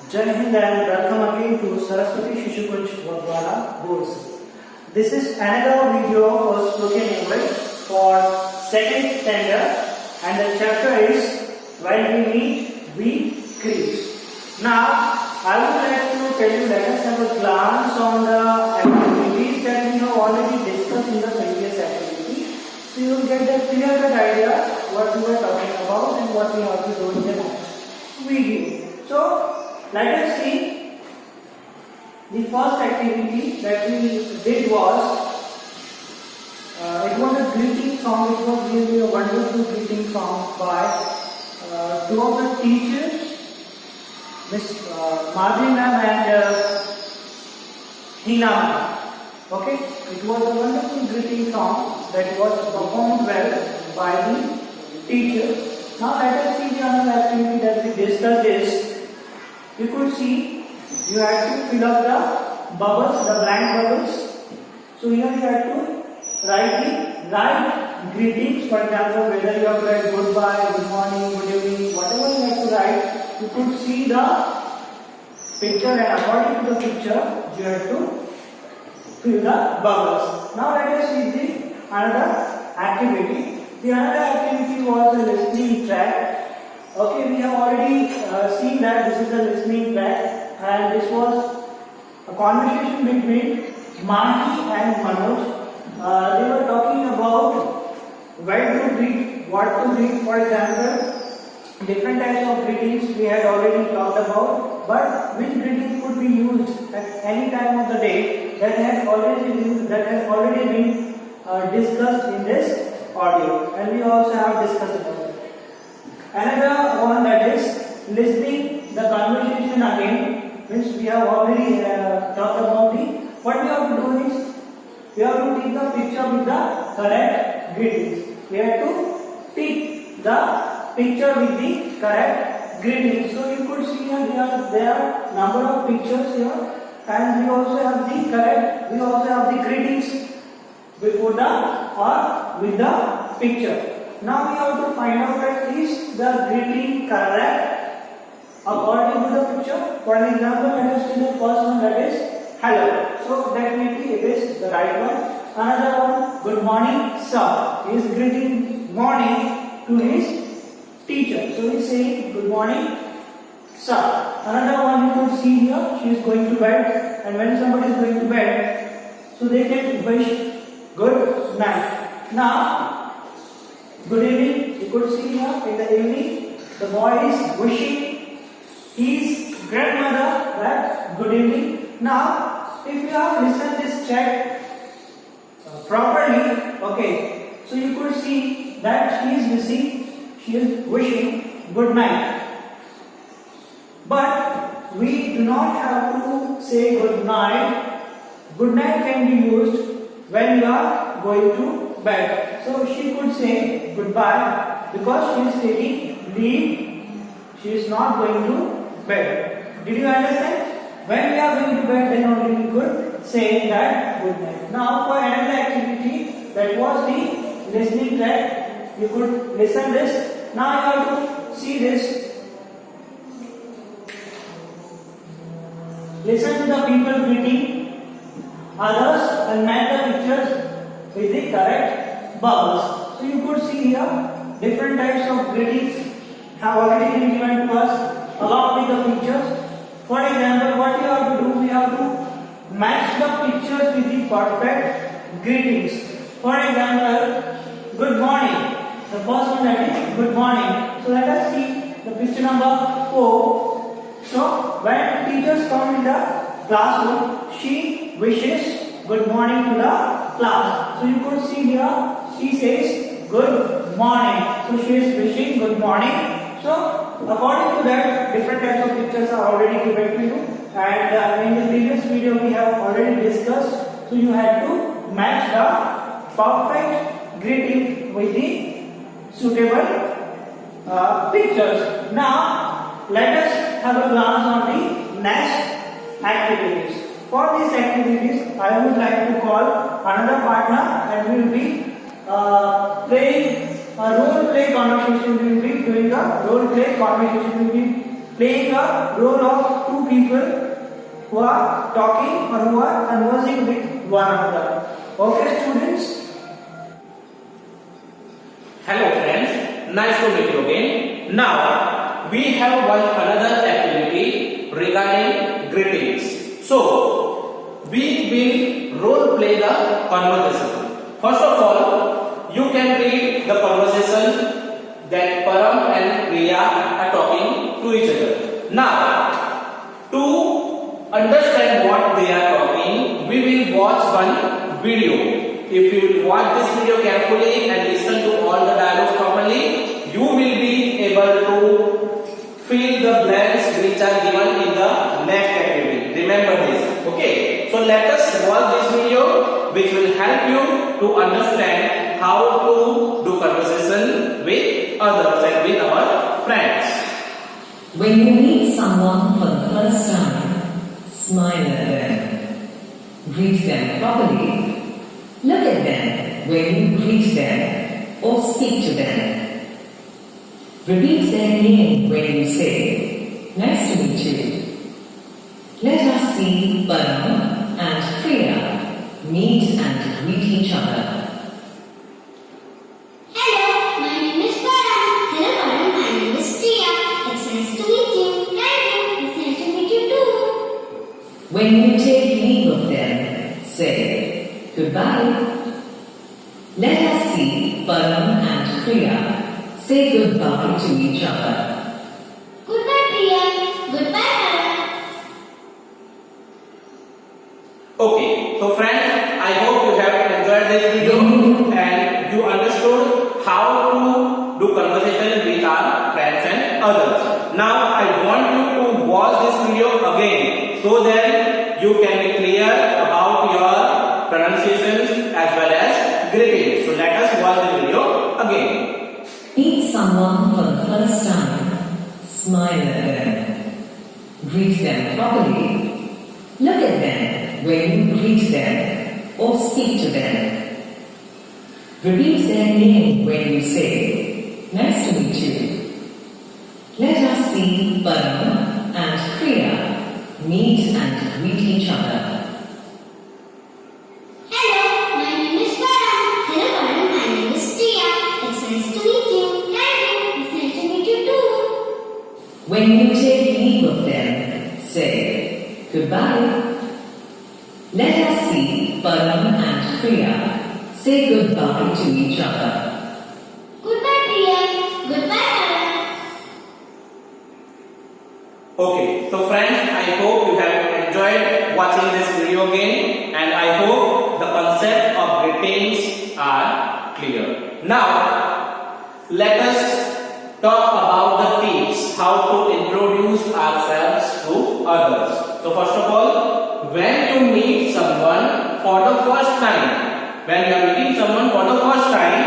Jai Hind and welcome again to Saraswati Shishu Kunj Wadwala Boards. This is another video for spoken English for second standard, and the chapter is When We Meet, We Greet. Now, I would like to tell you, let us have a glance on the activities that we have already discussed in the previous activity. So you will get a clear-cut idea what we were talking about and what we have to do in the next video. So, let us see. The first activity that we did was it was a greeting song. It was really a wonderful greeting song by two of the teachers, Miss Madhuri ma'am and Hina ma'am. Okay, it was a wonderful greeting song that was performed well by the teachers. Now let us see the other activity that we discussed is, you could see you had to fill up the bubbles, the blank bubbles. So here you had to write the right greetings. For example, whether you have to write goodbye, good morning, good evening, whatever you have to write, you could see the picture, and according to the picture, you have to fill the bubbles. Now let us see the another activity. The another activity was a listening track. Okay, we have already seen that this is a listening track, and this was a conversation between Mahi and Manoj. They were talking about where to greet, what to greet. For example, different types of greetings we had already talked about, but which greeting could be used at any time of the day, that has already been discussed in this audio, and we also have discussed about it. Another one, that is listening the conversation again, which we have already talked about. What we have to do is, we have to take the picture with the correct greetings. We have to take the picture with the correct greetings. So you could see here there are number of pictures here, and we also have the greetings before the or with the picture. Now we have to find out that is the greeting correct according to the picture. For example, let us see the first one, that is hello. So definitely it is the right one. Another one, good morning sir. He is greeting morning to his teacher. So he is saying good morning sir. Another one you can see here, she is going to bed, and when somebody is going to bed, so they can wish good night. Now good evening, you could see here in the evening, the boy is wishing his grandmother that good evening. Now, if you have listened this chat properly, okay, so you could see that she is wishing good night. But we do not have to say good night. Good night can be used when you are going to bed. So she could say goodbye because she is taking leave. She is not going to bed. Did you understand? When we are going to bed, then only we could say that good night. Now for another activity, that was the listening track. You could listen this. Now you have to see this. Listen to the people greeting others and match the pictures with the correct bubbles. So you could see here different types of greetings have already been given to us along with the pictures. For example, what you have to do, we have to match the pictures with the perfect greetings. For example, good morning. The first one, that is good morning. So let us see the picture number 4. So when teachers come in the classroom, she wishes good morning to the class. So you could see here, she says good morning. So she is wishing good morning. So according to that, different types of pictures are already given to you, and in the previous video we have already discussed. So you have to match the perfect greeting with the suitable pictures. Now let us have a glance on the next activities. For these activities, I would like to call another partner, and we will be playing a role play conversation. We will be doing a role play conversation. We will be playing a role of two people who are talking or who are conversing with one another. Okay, students? Hello friends, nice to meet you again. Now we have one another activity regarding greetings. So we will role play the conversation. First of all, you can read the conversation that Param and Priya are talking to each other. Now, to understand what they are talking, we will watch one video. If you watch this video carefully and listen to all the dialogues properly, you will be able to fill the blanks which are given in the next activity. Remember this. Okay. So let us watch this video, which will help you to understand how to do conversation with others and with our friends. When you meet someone for the first time, smile at them. Greet them properly. Look at them when you greet them or speak to them. Repeat their name when you say, "Nice to meet you." Let us see Param and Priya meet and greet each other. Hello, my name is Param. Hello, Param. My name is Priya. It's nice to meet you. Thank you. It's nice to meet you too. When you take leave of them, say, "Goodbye." Let us see Param and Priya say goodbye to each other. Goodbye, Priya. Goodbye, Param. Okay, so friends, I hope you have enjoyed this video and you understood how to do conversation with our friends and others. Now I want you to watch this video again so that you can be clear about your pronunciations as well as greetings. So let us watch the video again. Meet someone for the first time. Smile at them. Greet them properly. Look at them when you greet them or speak to them. Repeat their name when you say, "Nice to meet you." Let us see Param and Priya meet and greet each other. Hello, my name is Param. Hello, Param. My name is Priya. It's nice to meet you. Thank you. It's nice to meet you too. When you take leave of them, say, "Goodbye." Let us see Param and Priya say goodbye to each other. Goodbye, Priya. Goodbye, Param. Okay, so friends, I hope you have enjoyed watching this video again and I hope the concept of greetings are clear. Now, let us talk about the tips how to introduce ourselves to others. So first of all, when you meet someone for the first time, when you are meeting someone for the first time,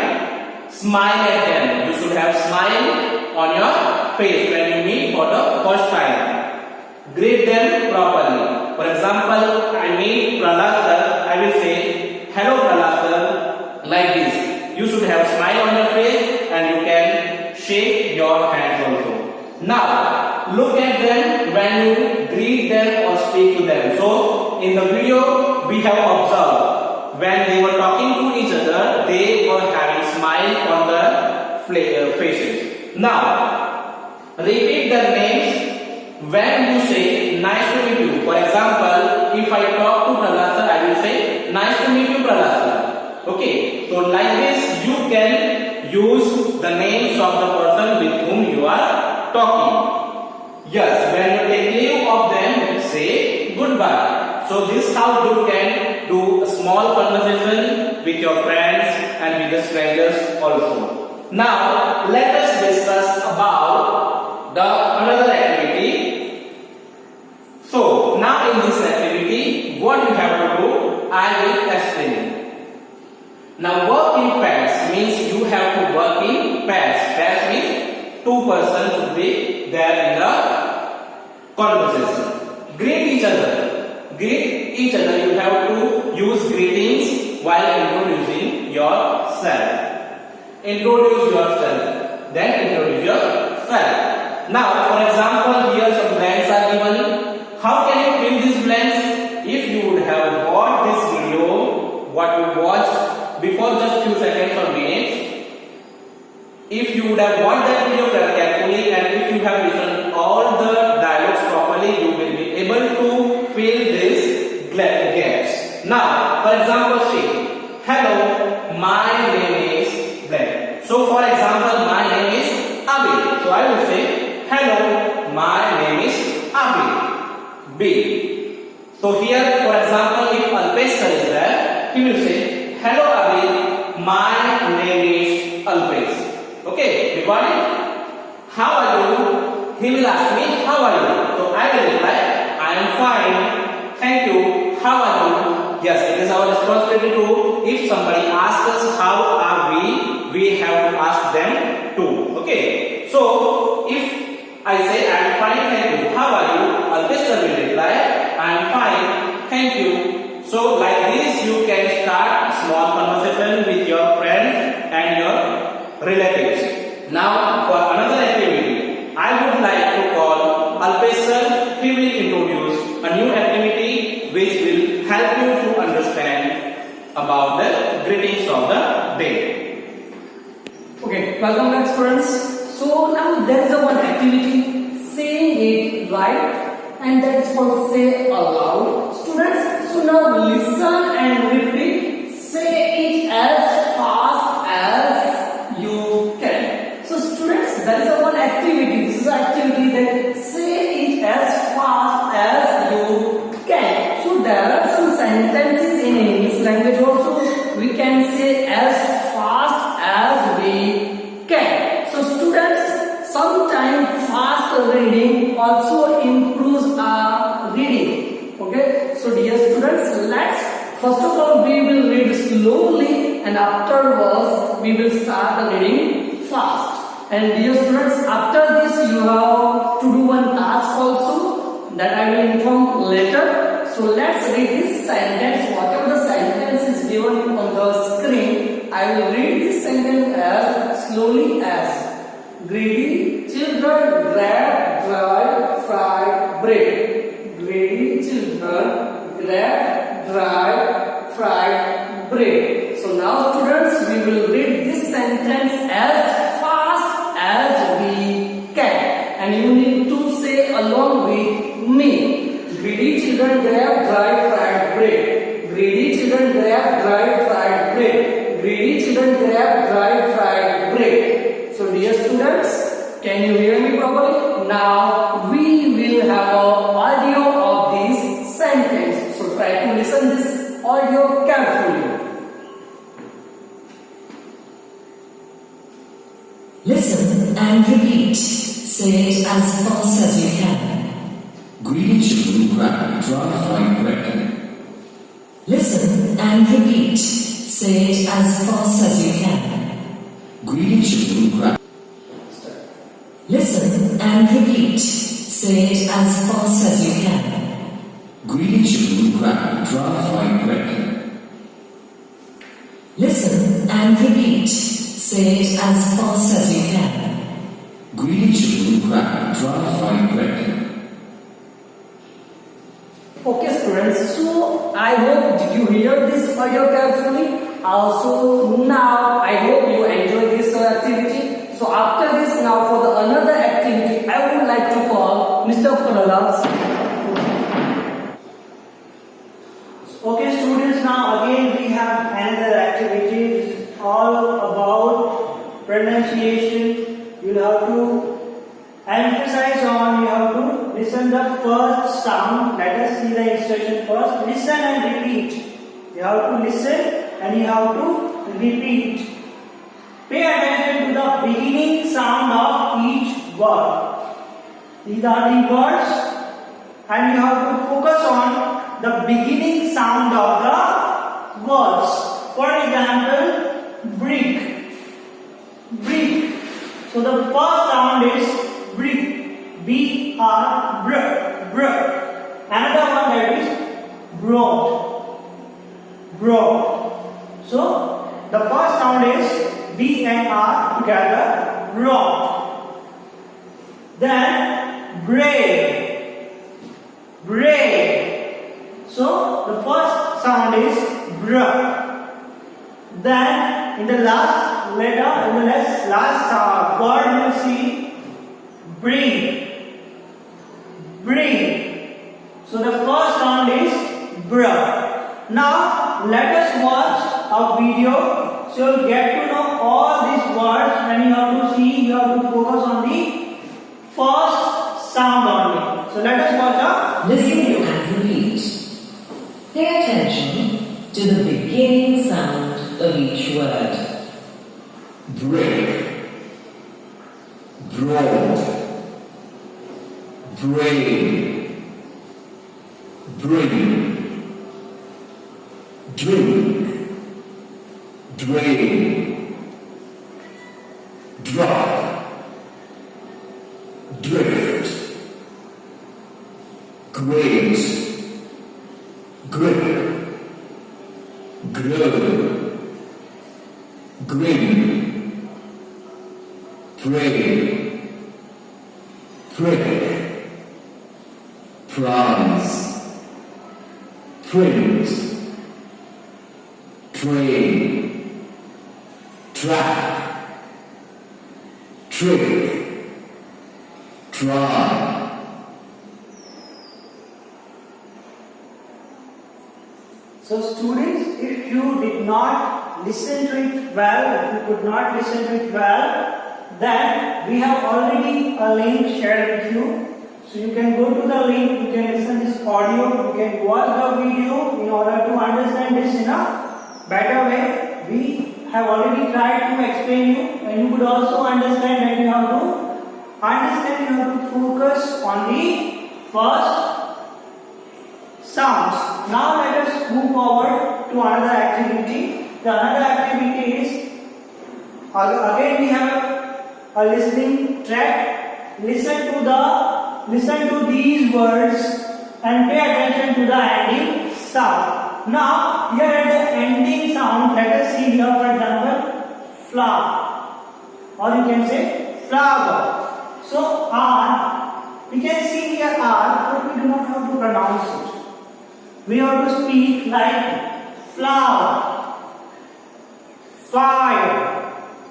smile at them. You should have smile on your face when you meet for the first time. Greet them properly. For example, I meet Prahlad sir, I will say, "Hello Prahlad sir," like this. You should have smile on your face and you can shake your hands also. Now, look at them when you greet them or speak to them. So, in the video, we have observed when they were talking to each other, they were having smile on their faces. Now, repeat their names when you say "nice to meet you." For example, if I talk to Prahlad sir, I will say "nice to meet you, Prahlad sir." Okay, so like this, you can use the names of the person with whom you are talking. Yes, when you take leave of them, say goodbye. So this how you can do a small conversation with your friends and with the strangers also. Now let us discuss about the another activity. So now in this activity, what you have to do, I will explain you. Now work in pairs means you have to work in pairs. Pairs means two persons should be there in the conversation. Greet each other. Greet each other. You have to use greetings while introducing yourself. Introduce yourself. Then introduce yourself. Now, for example, here if you would have watched that video carefully and if you have listened all the dialogues properly, you will be able to fill these gaps. Now, for example, say, hello, my name is blank. So, for example, my name is Abhi. So, I will say, hello, my name is Abhi. B. So, here, for example, if Alpesh sir is there, he will say, hello, Abhi, my name is Alpesh. Okay, you got it? How are you? He will ask me, how are you? So I will reply, I am fine. Thank you. How are you? Yes, it is our responsibility to, if somebody asks us how are we have to ask them too. Okay. So if I say I am fine, thank you. How are you? Alpesh sir will reply, I am fine. Thank you. So like this you can start small conversation with your friends and your relatives. Now for another activity, I would like to call Alpesh sir. He will introduce a new activity which will help you to understand about the greetings of the day. Okay, welcome back students. So now there is a one activity, saying it right, and that is called say aloud. Students, so now listen and repeat. Say it as fast as you can. So students, there is a one activity. This is an activity that say it as fast as you can. So there are some sentences in English language also we can say as fast as we can. So students, sometimes fast reading also improves our reading. Okay, so dear students, let's first of all we will read slowly and afterwards we will start the reading fast. And dear students, after this you have to do one task also that I will inform later. So let's read this sentence. Whatever the sentence is given on the screen, I will read this sentence as slowly as: greedy children grab dry fried bread. Greedy children grab dry fried bread. So now students, we will read this sentence as fast as we can, and you need to say along with me. Greedy children grab dry fried bread. Greedy children grab dry fried bread. Greedy children grab dry fried bread. So dear students, can you hear me properly? Now we will have an audio of this sentence. So try to listen this audio carefully. Listen and repeat. Say it as fast as you can. Greedy children grab dry fried bread. Listen and repeat. Say it as fast as you can. Greedy children grab. Listen and repeat. Say it as fast as you can. Greedy children grab dry fried bread. Listen and repeat. Say it as fast as you can. Greedy children grab dry fried bread. Okay students, so I hope did you hear this audio carefully. Also now I hope you enjoy this activity. So after this, now for the another activity, I would like to call Mr. Prahlad. Okay students, now again we have another activity all about pronunciation. You'll have to emphasize on, you have to listen the first sound. Let us see the instruction first. Listen and repeat. You have to listen and you have to repeat. Pay attention to the beginning sound of each word. These are the words and you have to focus on the beginning sound of the words. For example, brick. Brick. So the first sound is brick. B-R, br. Another one that is broad. Broad. So the first sound is B and R together, broad. Then brave. Brave. So the first sound is br. Then in the last letter, in the last word you will see bring. Bring. So the first sound is br. Now let us watch a video so you'll get to know all these words. When you have to see, you have to focus on the first sound only. So let us watch a Listen video. and repeat. Pay attention to the beginning sound of each word. break, broad, brain, bring, drink, drain, drop, drift, graze, grip, grow, grin, pray, prick, prize, print, train, track, trick, try. So students, if you did not listen to it well, if you could not listen to it well, then we have already a link shared with you. So you can go to the link, you can listen this audio, you can watch the video in order to understand this in a better way. We have already tried to explain you, and you could also understand that you have to focus on the first sounds. Now let us move forward to another activity. The another activity is, again we have a listening track. Listen to these words and pay attention to the ending sound. Now here at the ending sound, let us see here, for example, flower, or you can say flower. So R, we can see here R, but we do not have to pronounce it. We have to speak like flower, fire,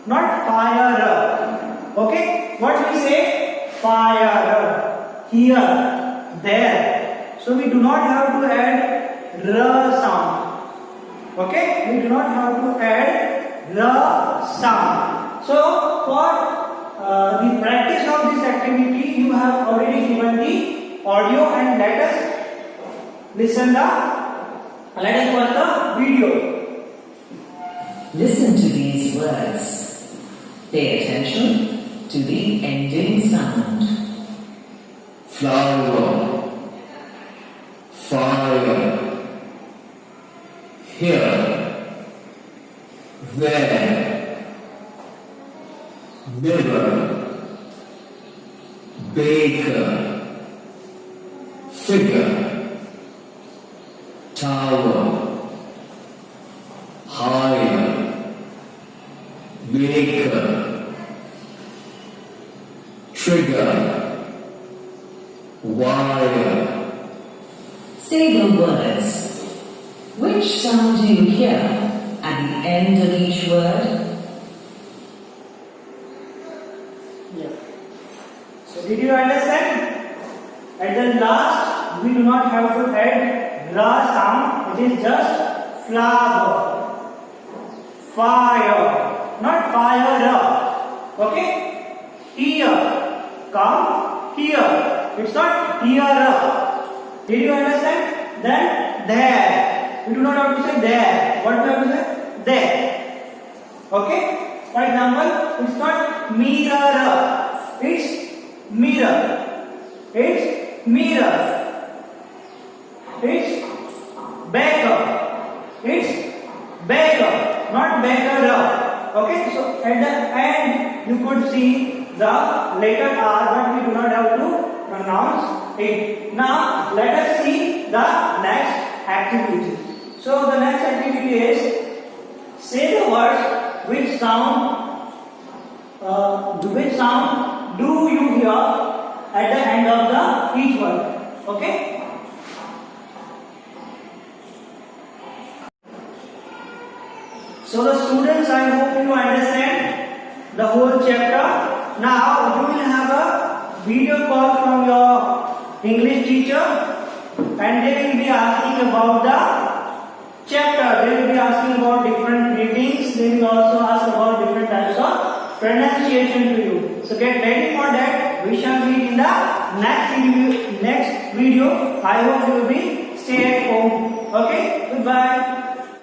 not fire. Okay? What we say? Fire, here, there. So we do not have to add r sound. Okay? We do not have to add r sound. So for the practice of this activity, you have already given the audio, and let us watch the video. Listen to these words. Pay attention to the ending sound. Flower, fire, here, there, mirror, baker, figure, tower, higher, maker, trigger, wire. Say the words. Which sound do you hear at the end of each word? Yeah. So did you understand? At the last, we do not have to add ra sound. It is just flower, fire, not fire. Okay? Here, come here. It's not here. Did you understand? Then there. We do not have to say there. What do we have to say? There. Okay? For example, it's not mirror. It's mirror. It's mirror. It's baker. It's baker, not baker. Okay? So at the end, you could see the letter R, but we do not have to pronounce it. Now let us see the next activity. So the next activity is, say the words which sound do you hear at the end of the each word. Okay? So the students, I hope you understand the whole chapter. Now you will have a video call from your English teacher, and they will be asking about the chapter. They will be asking about different greetings. They will also ask about different types of pronunciation to you. So get ready for that. We shall meet in the next video. I hope you will be stay at home. Okay. Goodbye.